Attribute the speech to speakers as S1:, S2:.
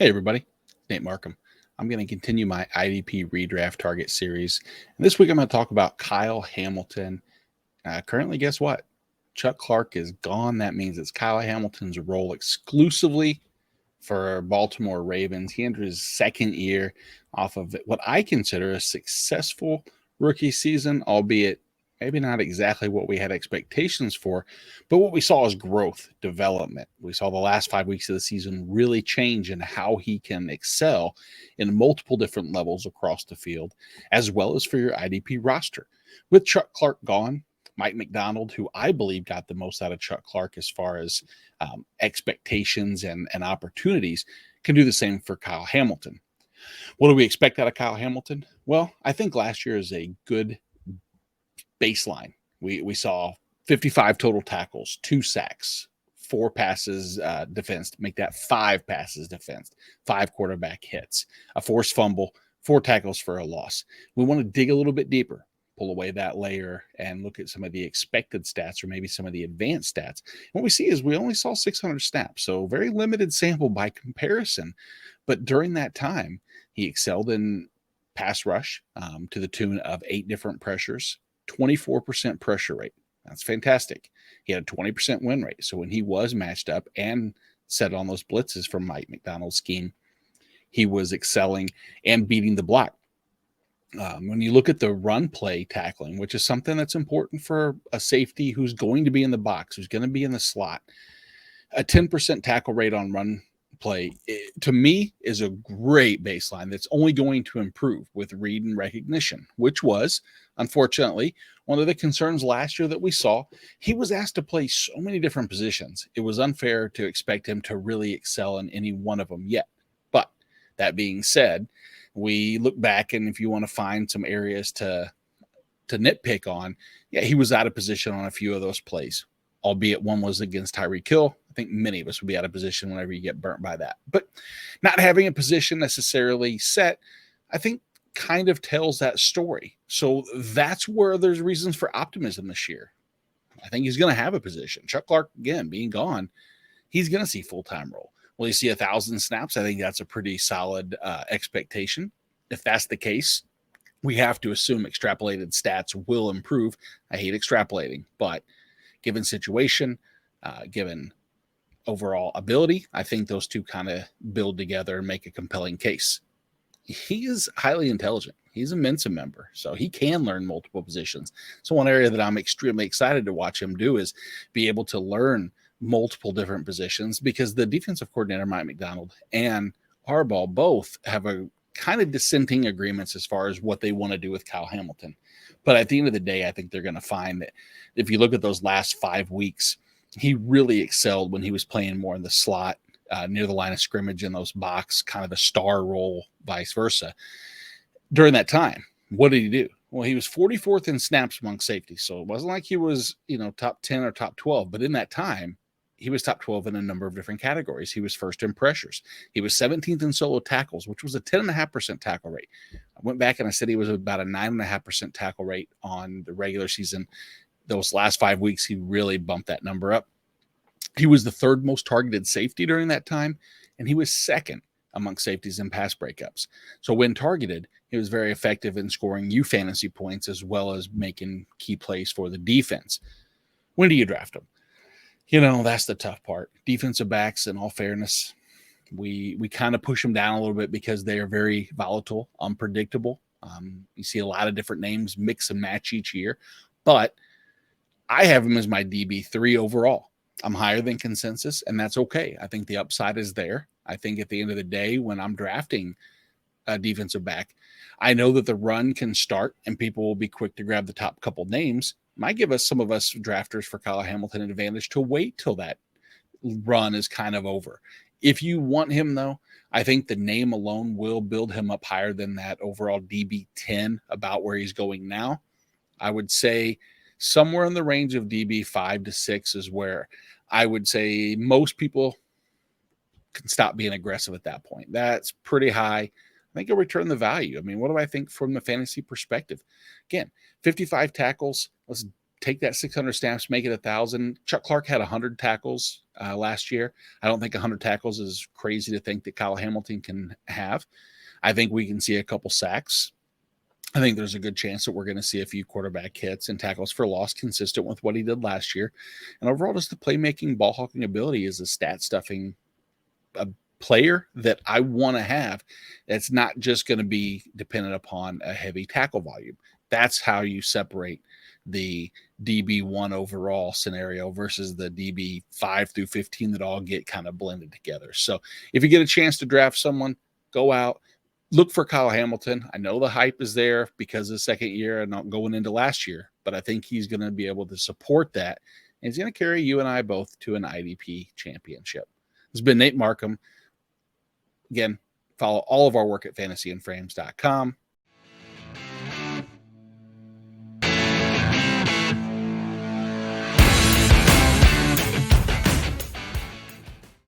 S1: Hey everybody, Nate Markham. I'm going to continue my IDP redraft target series. And this week I'm going to talk about Kyle Hamilton. Currently, guess what? Chuck Clark is gone. That means it's Kyle Hamilton's role exclusively for Baltimore Ravens. He entered his second year off of what I consider a successful rookie season, albeit maybe not exactly what we had expectations for, but what we saw is growth, development. We saw the last 5 weeks of the season really change in how he can excel in multiple different levels across the field, as well as for your IDP roster. With Chuck Clark gone, Mike McDonald, who I believe got the most out of Chuck Clark as far as expectations and opportunities, can do the same for Kyle Hamilton. What do we expect out of Kyle Hamilton? Well, I think last year is a good baseline. We saw 55 total tackles, 2 sacks, 4 passes defensed, make that 5 passes defensed, 5 quarterback hits, a forced fumble, 4 tackles for a loss. We want to dig a little bit deeper, pull away that layer and look at some of the expected stats or maybe some of the advanced stats. What we see is we only saw 600 snaps, so very limited sample by comparison. But during that time, he excelled in pass rush to the tune of 8 different pressures, 24% pressure rate. That's fantastic. He had a 20% win rate. So when he was matched up and set on those blitzes from Mike McDonald's scheme, he was excelling and beating the block. When you look at the run play tackling, which is something that's important for a safety who's going to be in the box, who's going to be in the slot, a 10% tackle rate on run play, to me, is a great baseline that's only going to improve with read and recognition, which was, unfortunately, one of the concerns last year that we saw. He was asked to play so many different positions. It was unfair to expect him to really excel in any one of them yet. But that being said, we look back, and if you want to find some areas to nitpick on, yeah, he was out of position on a few of those plays, albeit one was against Tyreek Hill. I think many of us would be out of position whenever you get burnt by that. But not having a position necessarily set, I think, kind of tells that story. So that's where there's reasons for optimism this year. I think he's going to have a position. Chuck Clark, again, being gone, he's going to see full-time role. Will you see 1,000 snaps? I think that's a pretty solid expectation. If that's the case, we have to assume extrapolated stats will improve. I hate extrapolating, but given situation, given overall ability, I think those two kind of build together and make a compelling case. He is highly intelligent. He's a Mensa member, so he can learn multiple positions. So one area that I'm extremely excited to watch him do is be able to learn multiple different positions, because the defensive coordinator, Mike McDonald, and Harbaugh both have a kind of dissenting agreements as far as what they want to do with Kyle Hamilton. But at the end of the day, I think they're going to find that if you look at those last 5 weeks, he really excelled when he was playing more in the slot, near the line of scrimmage, in those box, kind of a star role, vice versa. During that time, what did he do? Well, he was 44th in snaps among safeties. So it wasn't like he was, top 10 or top 12. But in that time, he was top 12 in a number of different categories. He was first in pressures. He was 17th in solo tackles, which was a 10.5% tackle rate. I went back and I said he was about a 9.5% tackle rate on the regular season. Those last 5 weeks, he really bumped that number up. He was the 3rd most targeted safety during that time, and he was 2nd among safeties in pass breakups. So when targeted, he was very effective in scoring you fantasy points as well as making key plays for the defense. When do you draft him? That's the tough part. Defensive backs, in all fairness, we kind of push them down a little bit because they are very volatile, unpredictable. You see a lot of different names mix and match each year, but I have him as my DB3 overall. I'm higher than consensus, and that's okay. I think the upside is there. I think at the end of the day, when I'm drafting a defensive back, I know that the run can start and people will be quick to grab the top couple names. Might give some of us drafters for Kyle Hamilton an advantage to wait till that run is kind of over. If you want him, though, I think the name alone will build him up higher than that overall DB10, about where he's going now. I would say somewhere in the range of DB 5 to 6 is where I would say most people can stop being aggressive at that point. That's pretty high. I think it'll return the value. I mean, what do I think from the fantasy perspective? Again, 55 tackles. Let's take that 600 snaps, make it 1,000. Chuck Clark had 100 tackles last year. I don't think 100 tackles is crazy to think that Kyle Hamilton can have. I think we can see a couple sacks. I think there's a good chance that we're going to see a few quarterback hits and tackles for loss consistent with what he did last year. And overall, just the playmaking, ball hawking ability is a stat stuffing player that I want to have. That's not just going to be dependent upon a heavy tackle volume. That's how you separate the DB1 overall scenario versus the DB 5 through 15 that all get kind of blended together. So if you get a chance to draft someone, go out, look for Kyle Hamilton. I know the hype is there because of the second year and not going into last year, but I think he's going to be able to support that. And he's going to carry you and I both to an IDP championship. This has been Nate Markham. Again, follow all of our work at fantasyandframes.com.